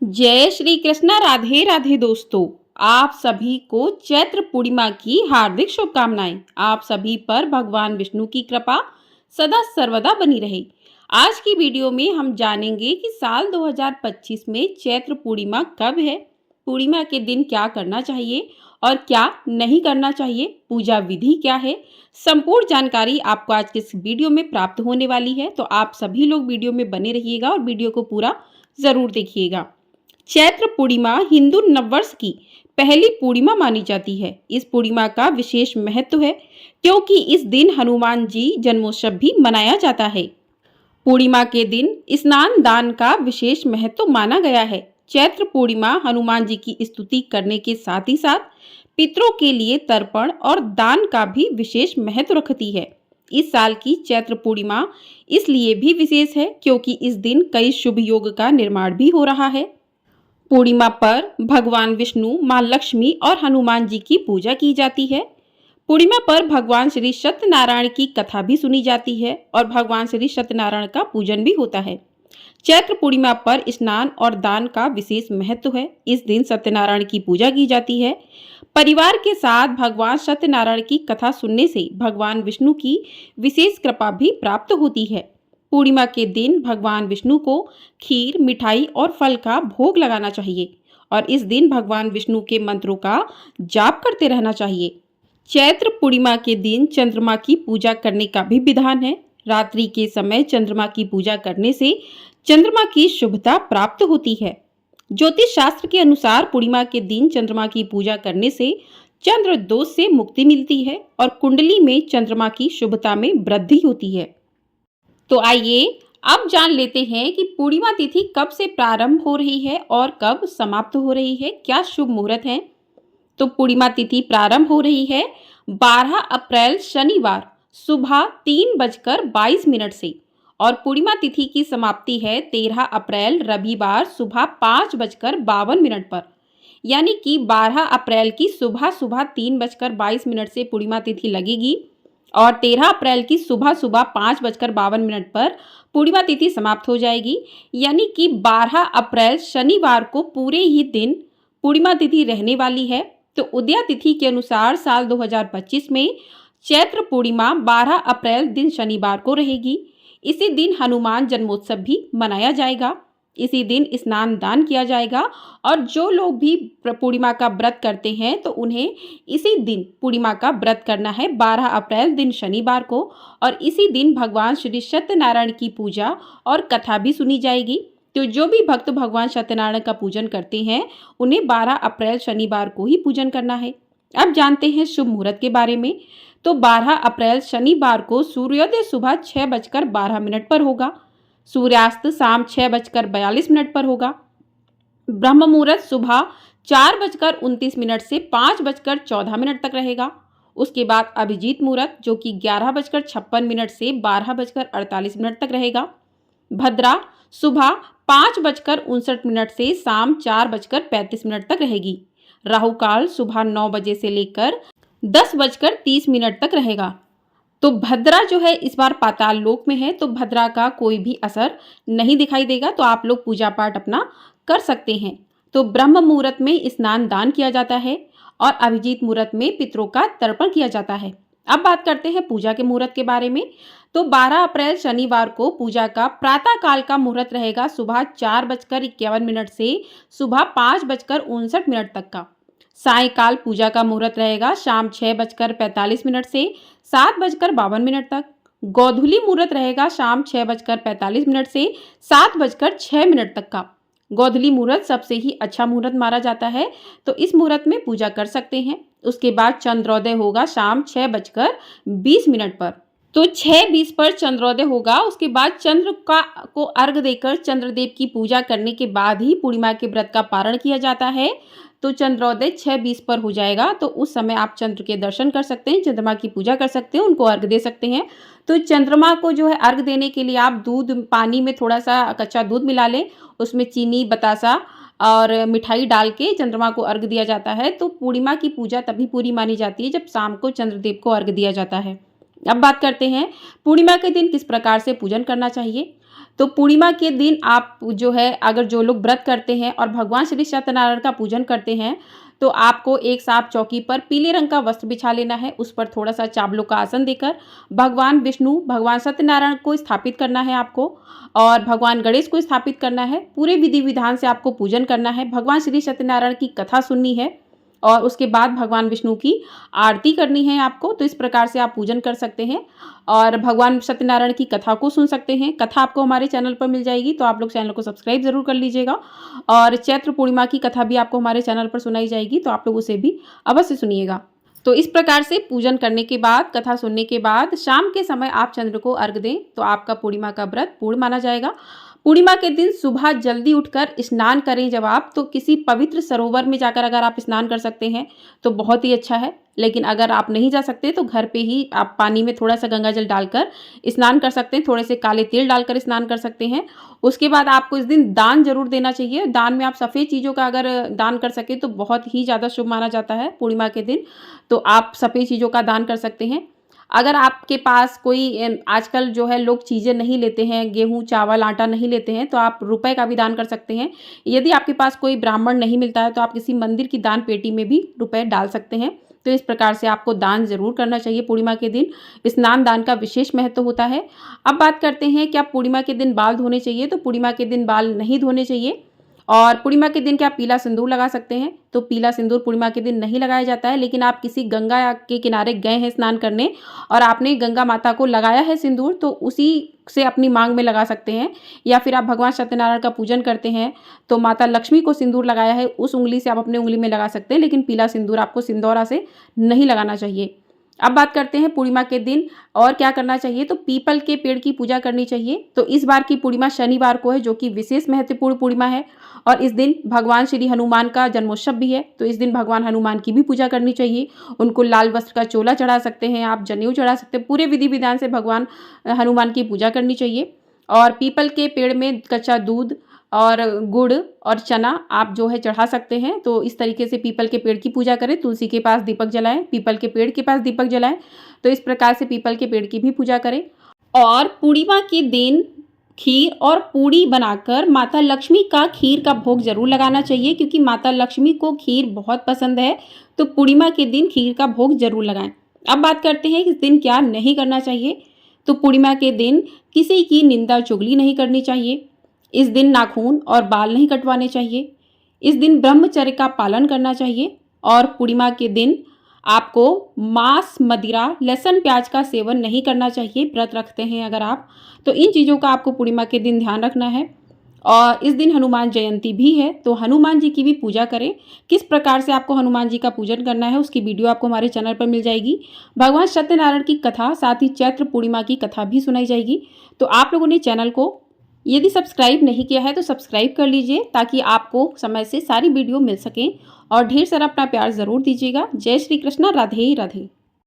जय श्री कृष्णा। राधे राधे दोस्तों, आप सभी को चैत्र पूर्णिमा की हार्दिक शुभकामनाएं। आप सभी पर भगवान विष्णु की कृपा सदा सर्वदा बनी रहे। आज की वीडियो में हम जानेंगे कि साल 2025 में चैत्र पूर्णिमा कब है, पूर्णिमा के दिन क्या करना चाहिए और क्या नहीं करना चाहिए, पूजा विधि क्या है। संपूर्ण जानकारी आपको आज के इस वीडियो में प्राप्त होने वाली है, तो आप सभी लोग वीडियो में बने रहिएगा और वीडियो को पूरा जरूर देखिएगा। चैत्र पूर्णिमा हिंदू नववर्ष की पहली पूर्णिमा मानी जाती है। इस पूर्णिमा का विशेष महत्व है क्योंकि इस दिन हनुमान जी जन्मोत्सव भी मनाया जाता है। पूर्णिमा के दिन स्नान दान का विशेष महत्व माना गया है। चैत्र पूर्णिमा हनुमान जी की स्तुति करने के साथ ही साथ पितरों के लिए तर्पण और दान का भी विशेष महत्व रखती है। इस साल की चैत्र पूर्णिमा इसलिए भी विशेष है क्योंकि इस दिन कई शुभ योग का निर्माण भी हो रहा है। पूर्णिमा पर भगवान विष्णु, मां लक्ष्मी और हनुमान जी की पूजा की जाती है। पूर्णिमा पर भगवान श्री सत्यनारायण की कथा भी सुनी जाती है और भगवान श्री सत्यनारायण का पूजन भी होता है। चैत्र पूर्णिमा पर स्नान और दान का विशेष महत्व है। इस दिन सत्यनारायण की पूजा की जाती है। परिवार के साथ भगवान सत्यनारायण की कथा सुनने से भगवान विष्णु की विशेष कृपा भी प्राप्त होती है। पूर्णिमा के दिन भगवान विष्णु को खीर, मिठाई और फल का भोग लगाना चाहिए और इस दिन भगवान विष्णु के मंत्रों का जाप करते रहना चाहिए। चैत्र पूर्णिमा के दिन चंद्रमा की पूजा करने का भी विधान है। रात्रि के समय चंद्रमा की पूजा करने से चंद्रमा की शुभता प्राप्त होती है। ज्योतिष शास्त्र के अनुसार पूर्णिमा के दिन चंद्रमा की पूजा करने से चंद्र दोष से मुक्ति मिलती है और कुंडली में चंद्रमा की शुभता में वृद्धि होती है। तो आइए अब जान लेते हैं कि पूर्णिमा तिथि कब से प्रारंभ हो रही है और कब समाप्त हो रही है, क्या शुभ मुहूर्त है। तो पूर्णिमा तिथि प्रारंभ हो रही है 12 अप्रैल शनिवार सुबह 3:22 से और पूर्णिमा तिथि की समाप्ति है 13 अप्रैल रविवार सुबह 5:52 पर। यानी कि 12 अप्रैल की सुबह सुबह 3:22 से पूर्णिमा तिथि लगेगी और 13 अप्रैल की सुबह सुबह 5:52 पर पूर्णिमा तिथि समाप्त हो जाएगी। यानी कि 12 अप्रैल शनिवार को पूरे ही दिन पूर्णिमा तिथि रहने वाली है। तो उदया तिथि के अनुसार साल 2025 में चैत्र पूर्णिमा 12 अप्रैल दिन शनिवार को रहेगी। इसी दिन हनुमान जन्मोत्सव भी मनाया जाएगा। इसी दिन स्नान दान किया जाएगा और जो लोग भी पूर्णिमा का व्रत करते हैं तो उन्हें इसी दिन पूर्णिमा का व्रत करना है 12 अप्रैल दिन शनिवार को और इसी दिन भगवान श्री सत्यनारायण की पूजा और कथा भी सुनी जाएगी। तो जो भी भक्त भगवान सत्यनारायण का पूजन करते हैं उन्हें 12 अप्रैल शनिवार को ही पूजन करना है। अब जानते हैं शुभ मुहूर्त के बारे में। तो 12 अप्रैल शनिवार को सूर्योदय सुबह 6:12 पर होगा। सूर्यास्त शाम 6:42 पर होगा। ब्रह्म मुहूर्त सुबह 4:29 से 5:14 तक रहेगा। उसके बाद अभिजीत मुहूर्त जो कि 11:56 से 12:48 तक रहेगा। भद्रा सुबह 5:59 से शाम 4:35 तक रहेगी। राहु काल सुबह 9 बजे से लेकर 10:30 तक रहेगा। तो भद्रा जो है इस बार पाताल लोक में है, तो भद्रा का कोई भी असर नहीं दिखाई देगा। तो आप लोग पूजा पाठ अपना कर सकते हैं। तो ब्रह्म मुहूर्त में स्नान दान किया जाता है और अभिजीत मुहूर्त में पितरों का तर्पण किया जाता है। अब बात करते हैं पूजा के मुहूर्त के बारे में। तो 12 अप्रैल शनिवार को पूजा का प्रातः काल का मुहूर्त रहेगा सुबह 4:51 से सुबह 5:59 तक का। सायंकाल पूजा का मुहूर्त रहेगा शाम 6:45 से 7:52 तक। गोधूली मुहूर्त रहेगा शाम 6:45 से 7:06 तक का। गोधूली मुहूर्त सबसे ही अच्छा मुहूर्त माना जाता है, तो इस मुहूर्त में पूजा कर सकते हैं। उसके बाद चंद्रोदय होगा शाम 6:20 पर। तो 6:20 पर चंद्रोदय होगा। उसके बाद चंद्र को अर्घ देकर चंद्रदेव की पूजा करने के बाद ही पूर्णिमा के व्रत का पारण किया जाता है। तो चंद्रोदय 6:20 पर हो जाएगा। तो उस समय आप चंद्र के दर्शन कर सकते हैं, चंद्रमा की पूजा कर सकते हैं, उनको अर्घ दे सकते हैं। तो चंद्रमा को जो है अर्घ देने के लिए आप पानी में थोड़ा सा कच्चा दूध मिला लें, उसमें चीनी, बतासा और मिठाई डाल के चंद्रमा को अर्घ दिया जाता है। तो पूर्णिमा की पूजा तभी पूरी मानी जाती है जब शाम को चंद्रदेव को अर्घ दिया जाता है। अब बात करते हैं पूर्णिमा के दिन किस प्रकार से पूजन करना चाहिए। तो पूर्णिमा के दिन आप जो है अगर जो लोग व्रत करते हैं और भगवान श्री सत्यनारायण का पूजन करते हैं, तो आपको एक साफ चौकी पर पीले रंग का वस्त्र बिछा लेना है। उस पर थोड़ा-सा चावलों का आसन देकर भगवान विष्णु, भगवान सत्यनारायण को स्थापित करना है आपको और भगवान गणेश को स्थापित करना है। पूरे विधि-विधान से आपको पूजन करना है। भगवान श्री सत्यनारायण की कथा सुननी है और उसके बाद भगवान विष्णु की आरती करनी है आपको। तो इस प्रकार से आप पूजन कर सकते हैं और भगवान सत्यनारायण की कथा को सुन सकते हैं। कथा आपको हमारे चैनल पर मिल जाएगी, तो आप लोग चैनल को सब्सक्राइब ज़रूर कर लीजिएगा। और चैत्र पूर्णिमा की कथा भी आपको हमारे चैनल पर सुनाई जाएगी, तो आप लोग उसे भी अवश्य सुनिएगा। तो इस प्रकार से पूजन करने के बाद, कथा सुनने के बाद शाम के समय आप चंद्र को अर्घ दें, तो आपका पूर्णिमा का व्रत पूर्ण माना जाएगा। पूर्णिमा के दिन सुबह जल्दी उठकर स्नान करें जब आप, तो किसी पवित्र सरोवर में जाकर अगर आप स्नान कर सकते हैं तो बहुत ही अच्छा है। लेकिन अगर आप नहीं जा सकते तो घर पे ही आप पानी में थोड़ा सा गंगा जल डालकर स्नान कर सकते हैं, थोड़े से काले तिल डालकर स्नान कर सकते हैं। उसके बाद आपको इस दिन दान जरूर देना चाहिए। दान में आप सफ़ेद चीज़ों का अगर दान कर सकें तो बहुत ही ज़्यादा शुभ माना जाता है पूर्णिमा के दिन, तो आप सफ़ेद चीज़ों का दान कर सकते हैं। अगर आपके पास कोई आजकल जो है लोग चीज़ें नहीं लेते हैं, गेहूँ, चावल, आटा नहीं लेते हैं, तो आप रुपए का भी दान कर सकते हैं। यदि आपके पास कोई ब्राह्मण नहीं मिलता है तो आप किसी मंदिर की दान पेटी में भी रुपए डाल सकते हैं। तो इस प्रकार से आपको दान ज़रूर करना चाहिए पूर्णिमा के दिन। स्नान दान का विशेष महत्व होता है। अब बात करते हैं क्या पूर्णिमा के दिन बाल धोने चाहिए, तो पूर्णिमा के दिन बाल नहीं धोने चाहिए। और पूर्णिमा के दिन क्या पीला सिंदूर लगा सकते हैं, तो पीला सिंदूर पूर्णिमा के दिन नहीं लगाया जाता है। लेकिन आप किसी गंगा के किनारे गए हैं स्नान करने और आपने गंगा माता को लगाया है सिंदूर, तो उसी से अपनी मांग में लगा सकते हैं। या फिर आप भगवान सत्यनारायण का पूजन करते हैं तो माता लक्ष्मी को सिंदूर लगाया है, उस उंगली से आप अपने उंगली में लगा सकते हैं। लेकिन पीला सिंदूर आपको सिंदौरा से नहीं लगाना चाहिए। अब बात करते हैं पूर्णिमा के दिन और क्या करना चाहिए, तो पीपल के पेड़ की पूजा करनी चाहिए। तो इस बार की पूर्णिमा शनिवार को है, जो कि विशेष महत्वपूर्ण पूर्णिमा है और इस दिन भगवान श्री हनुमान का जन्मोत्सव भी है। तो इस दिन भगवान हनुमान की भी पूजा करनी चाहिए। उनको लाल वस्त्र का चोला चढ़ा सकते हैं, आप जनेऊ चढ़ा सकते हैं। पूरे विधि विधान से भगवान हनुमान की पूजा करनी चाहिए। और पीपल के पेड़ में कच्चा दूध और गुड़ और चना आप जो है चढ़ा सकते हैं। तो इस तरीके से पीपल के पेड़ की पूजा करें। तुलसी के पास दीपक जलाएं, पीपल के पेड़ के पास दीपक जलाएं। तो इस प्रकार से पीपल के पेड़ की भी पूजा करें। और पूर्णिमा के दिन खीर और पूड़ी बनाकर माता लक्ष्मी का खीर का भोग जरूर लगाना चाहिए, क्योंकि माता लक्ष्मी को खीर बहुत पसंद है। तो पूर्णिमा के दिन खीर का भोग जरूर लगाएं। अब बात करते हैं इस दिन क्या नहीं करना चाहिए। तो पूर्णिमा के दिन किसी की निंदा चुगली नहीं करनी चाहिए। इस दिन नाखून और बाल नहीं कटवाने चाहिए। इस दिन ब्रह्मचर्य का पालन करना चाहिए। और पूर्णिमा के दिन आपको मांस, मदिरा, लहसुन, प्याज का सेवन नहीं करना चाहिए। व्रत रखते हैं अगर आप, तो इन चीज़ों का आपको पूर्णिमा के दिन ध्यान रखना है। और इस दिन हनुमान जयंती भी है, तो हनुमान जी की भी पूजा करें। किस प्रकार से आपको हनुमान जी का पूजन करना है उसकी वीडियो आपको हमारे चैनल पर मिल जाएगी। भगवान सत्यनारायण की कथा, साथ ही चैत्र पूर्णिमा की कथा भी सुनाई जाएगी। तो आप लोगों ने चैनल को यदि सब्सक्राइब नहीं किया है तो सब्सक्राइब कर लीजिए, ताकि आपको समय से सारी वीडियो मिल सकें। और ढेर सारा अपना प्यार ज़रूर दीजिएगा। जय श्री कृष्णा, राधे राधे।